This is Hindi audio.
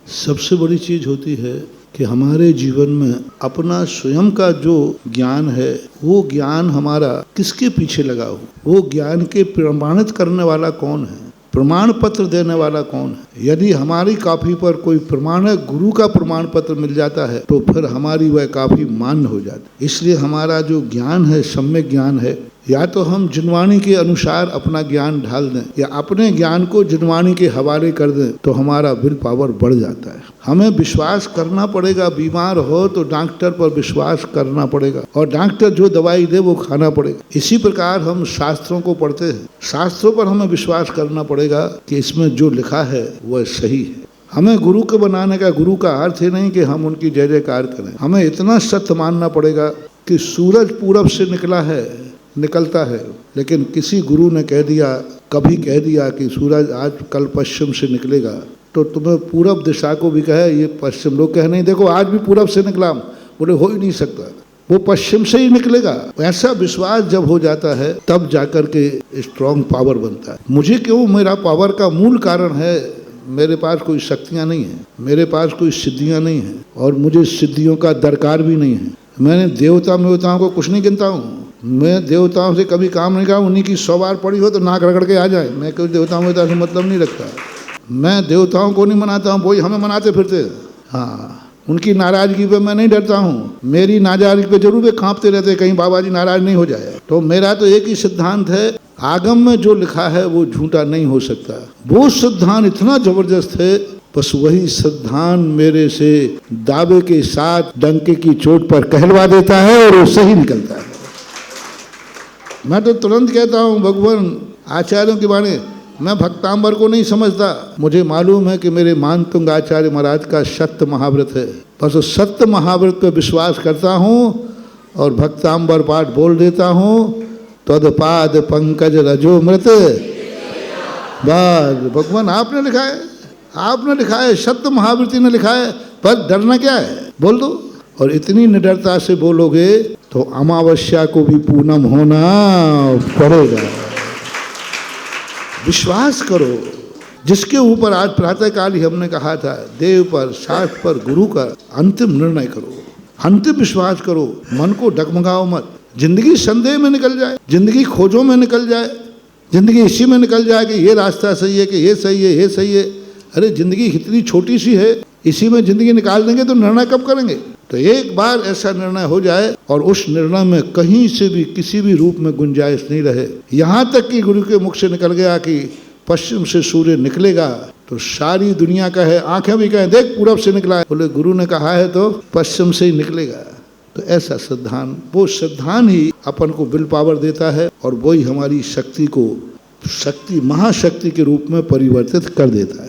सबसे बड़ी चीज होती है कि हमारे जीवन में अपना स्वयं का जो ज्ञान है वो ज्ञान हमारा किसके पीछे लगा हो, वो ज्ञान के प्रमाणित करने वाला कौन है, प्रमाण पत्र देने वाला कौन है। यदि हमारी कॉपी पर कोई प्रमाणक गुरु का प्रमाण पत्र मिल जाता है तो फिर हमारी वह कॉपी मान्य हो जाती। इसलिए हमारा जो ज्ञान है सम्यक ज्ञान है, या तो हम जिनवाणी के अनुसार अपना ज्ञान ढाल दें या अपने ज्ञान को जिनवाणी के हवाले कर दें तो हमारा विल पावर बढ़ जाता है। हमें विश्वास करना पड़ेगा, बीमार हो तो डॉक्टर पर विश्वास करना पड़ेगा और डॉक्टर जो दवाई दे वो खाना पड़ेगा। इसी प्रकार हम शास्त्रों को पढ़ते हैं, शास्त्रों पर हमें विश्वास करना पड़ेगा कि इसमें जो लिखा है वह सही है। हमें गुरु को बनाने का गुरु का अर्थ ही नहीं कि हम उनकी जय जयकार करें। हमें इतना सत्य मानना पड़ेगा कि सूरज पूरब से निकलता है, लेकिन किसी गुरु ने कभी कह दिया कि सूरज आज कल पश्चिम से निकलेगा, तो तुम्हें पूरब दिशा को भी कहे ये पश्चिम, लोग कहे नहीं देखो आज भी पूरब से निकला, बोले हो ही नहीं सकता, वो पश्चिम से ही निकलेगा। ऐसा विश्वास जब हो जाता है तब जाकर के स्ट्रॉन्ग पावर बनता है। मुझे क्यों, मेरा पावर का मूल कारण है मेरे पास कोई शक्तियाँ नहीं है, मेरे पास कोई सिद्धियाँ नहीं है और मुझे सिद्धियों का दरकार भी नहीं है। मैंने देवताओं को कुछ नहीं गिनता हूँ, मैं देवताओं से कभी काम नहीं करा। उन्हीं की 100 बार पड़ी हो तो नाक रगड़ के आ जाए, मैं कोई देवताओं से मतलब नहीं रखता। मैं देवताओं को नहीं मनाता हूँ, वही हमें मनाते फिरते। हाँ, उनकी नाराजगी पे मैं नहीं डरता हूँ, मेरी नाराजगी पे जरूर वे कांपते रहते कहीं बाबा जी नाराज नहीं हो जाए। तो मेरा तो एक ही सिद्धांत है, आगम में जो लिखा है वो झूठा नहीं हो सकता। वो सिद्धांत इतना जबरदस्त है, बस वही सिद्धांत मेरे से दावे के साथ डंके की चोट पर कहलवा देता है और वो सही निकलता है। मैं तो तुरंत कहता हूँ भगवान आचार्यों के बारे में, मैं भक्तांबर को नहीं समझता। मुझे मालूम है कि मेरे मानतुंग आचार्य महाराज का सत्य महाव्रत है, बस उस सत्य महाव्रत पर विश्वास करता हूँ और भक्तांबर पाठ बोल देता हूँ। तदपाद पंकज रजोमृत बस भगवान आपने लिखा है, आपने लिखा है, सत्य महावृत्ति ने लिखा है, पर डरना क्या है, बोल दो। और इतनी निडरता से बोलोगे तो अमावस्या को भी पूनम होना पड़ेगा। विश्वास करो, जिसके ऊपर आज प्रातःकाल ही हमने कहा था, देव पर, शास्त्र पर, गुरु का अंतिम निर्णय करो, अंतिम विश्वास करो, मन को डगमगाओ मत। जिंदगी संदेह में निकल जाए, जिंदगी खोजों में निकल जाए, जिंदगी इसी में निकल जाए कि ये रास्ता सही है कि ये सही है, ये सही है। अरे जिंदगी इतनी छोटी सी है, इसी में जिंदगी निकाल देंगे तो निर्णय कब करेंगे। तो एक बार ऐसा निर्णय हो जाए और उस निर्णय में कहीं से भी किसी भी रूप में गुंजाइश नहीं रहे, यहाँ तक कि गुरु के मुख से निकल गया कि पश्चिम से सूर्य निकलेगा, तो सारी दुनिया कहे, आंखें भी कहें देख पूरब से निकला है, बोले गुरु ने कहा है तो पश्चिम से ही निकलेगा। तो ऐसा सिद्धांत, वो सिद्धांत ही अपन को विल पावर देता है और वही हमारी शक्ति को महाशक्ति के रूप में परिवर्तित कर देता है।